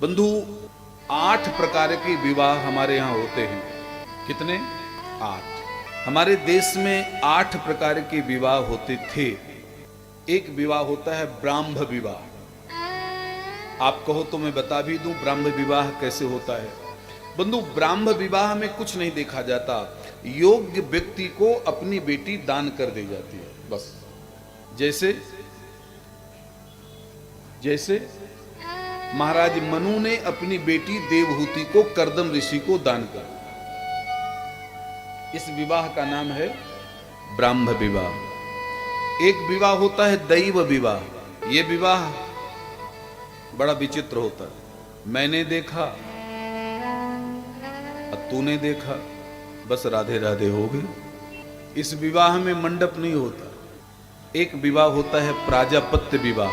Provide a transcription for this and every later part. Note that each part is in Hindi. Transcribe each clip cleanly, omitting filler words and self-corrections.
बंधु, 8 प्रकार के विवाह हमारे यहाँ होते हैं। कितने? 8। हमारे देश में 8 प्रकार के विवाह होते थे। एक विवाह होता है ब्राह्म विवाह। आप कहो तो मैं बता भी दूं ब्राह्म विवाह कैसे होता है। बंधु, ब्राह्म विवाह में कुछ नहीं देखा जाता, योग्य व्यक्ति को अपनी बेटी दान कर दी जाती है, बस। जैसे महाराज मनु ने अपनी बेटी देवहूति को कर्दम ऋषि को दान कर। इस विवाह का नाम है ब्राह्म विवाह। एक विवाह होता है दैव विवाह। यह विवाह बड़ा विचित्र होता है। मैंने देखा और तूने देखा, बस राधे राधे हो गए। इस विवाह में मंडप नहीं होता। एक विवाह होता है प्राजापत्य विवाह।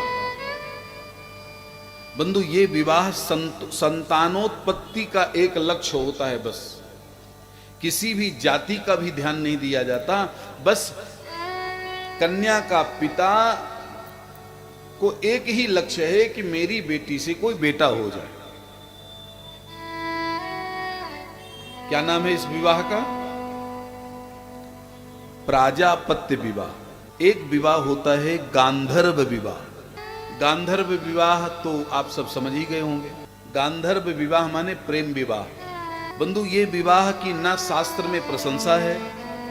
बंधु, ये विवाह संतानोत्पत्ति का एक लक्ष्य होता है, बस। किसी भी जाति का भी ध्यान नहीं दिया जाता, बस कन्या का पिता को एक ही लक्ष्य है कि मेरी बेटी से कोई बेटा हो जाए। क्या नाम है इस विवाह का? प्राजापत्य विवाह। एक विवाह होता है गांधर्व विवाह। गांधर्व विवाह तो आप सब समझ ही गए होंगे। गांधर्व विवाह माने प्रेम विवाह। बंधु, ये विवाह की ना शास्त्र में प्रशंसा है,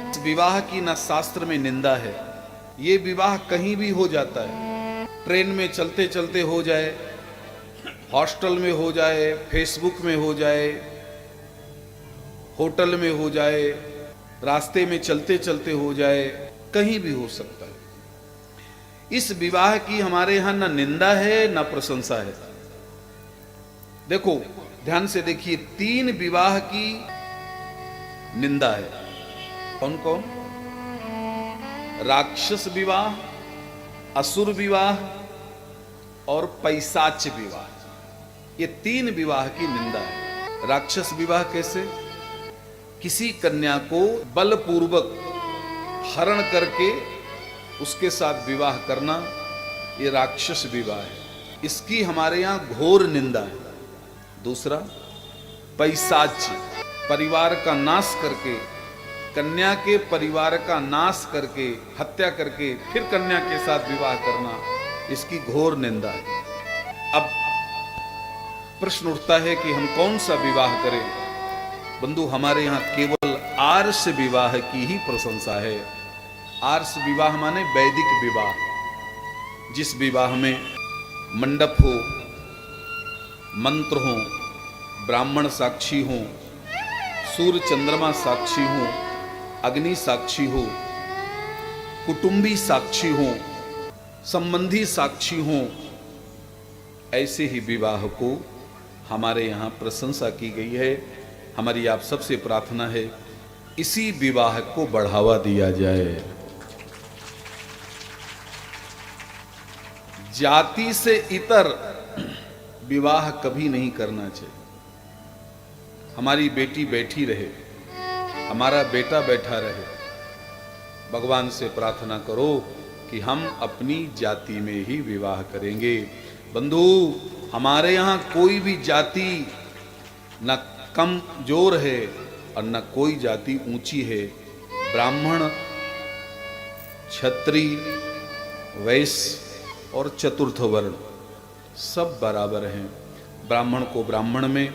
इस विवाह की ना शास्त्र में निंदा है। ये विवाह कहीं भी हो जाता है। ट्रेन में चलते चलते हो जाए, हॉस्टल में हो जाए, फेसबुक में हो जाए, होटल में हो जाए, रास्ते में चलते चलते हो जाए, कहीं भी हो सकता है। इस विवाह की हमारे यहां ना निंदा है ना प्रशंसा है। देखो, ध्यान से देखिए, 3 विवाह की निंदा है। कौन कौन? राक्षस विवाह, असुर विवाह और पैशाच विवाह। ये 3 विवाह की निंदा है। राक्षस विवाह कैसे? किसी कन्या को बलपूर्वक हरण करके उसके साथ विवाह करना, ये राक्षस विवाह है। इसकी हमारे यहां घोर निंदा है। दूसरा, पैशाच, परिवार का नाश करके, कन्या के परिवार का नाश करके, हत्या करके फिर कन्या के साथ विवाह करना, इसकी घोर निंदा है। अब प्रश्न उठता है कि हम कौन सा विवाह करें? बंधु, हमारे यहां केवल आर्ष विवाह की ही प्रशंसा है। आर्ष विवाह माने वैदिक विवाह, जिस विवाह में मंडप हो, मंत्र हो, ब्राह्मण साक्षी हो, सूर्य चंद्रमा साक्षी हो, अग्नि साक्षी हो, कुटुंबी साक्षी हो, संबंधी साक्षी हो, ऐसे ही विवाह को हमारे यहाँ प्रशंसा की गई है। हमारी आप सबसे प्रार्थना है, इसी विवाह को बढ़ावा दिया जाए। जाति से इतर विवाह कभी नहीं करना चाहिए। हमारी बेटी बैठी रहे, हमारा बेटा बैठा रहे। भगवान से प्रार्थना करो कि हम अपनी जाति में ही विवाह करेंगे। बंधु, हमारे यहाँ कोई भी जाति न कमजोर है और न कोई जाति ऊंची है। ब्राह्मण, क्षत्रिय, वैश्य और चतुर्थ वर्ण सब बराबर हैं। ब्राह्मण को ब्राह्मण में,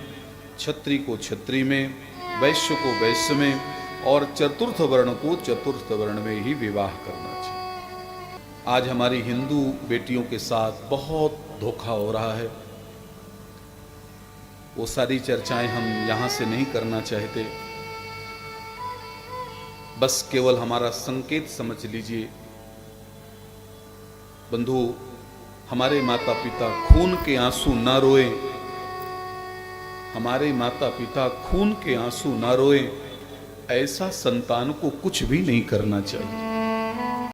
क्षत्रिय को क्षत्रिय में, वैश्य को वैश्य में और चतुर्थ वर्ण को चतुर्थ वर्ण में ही विवाह करना चाहिए। आज हमारी हिंदू बेटियों के साथ बहुत धोखा हो रहा है। वो सारी चर्चाएं हम यहाँ से नहीं करना चाहते। बस केवल हमारा संकेत समझ लीजिए। बंधु, हमारे माता पिता खून के आंसू ना रोए, हमारे माता पिता खून के आंसू ना रोए, ऐसा संतान को कुछ भी नहीं करना चाहिए।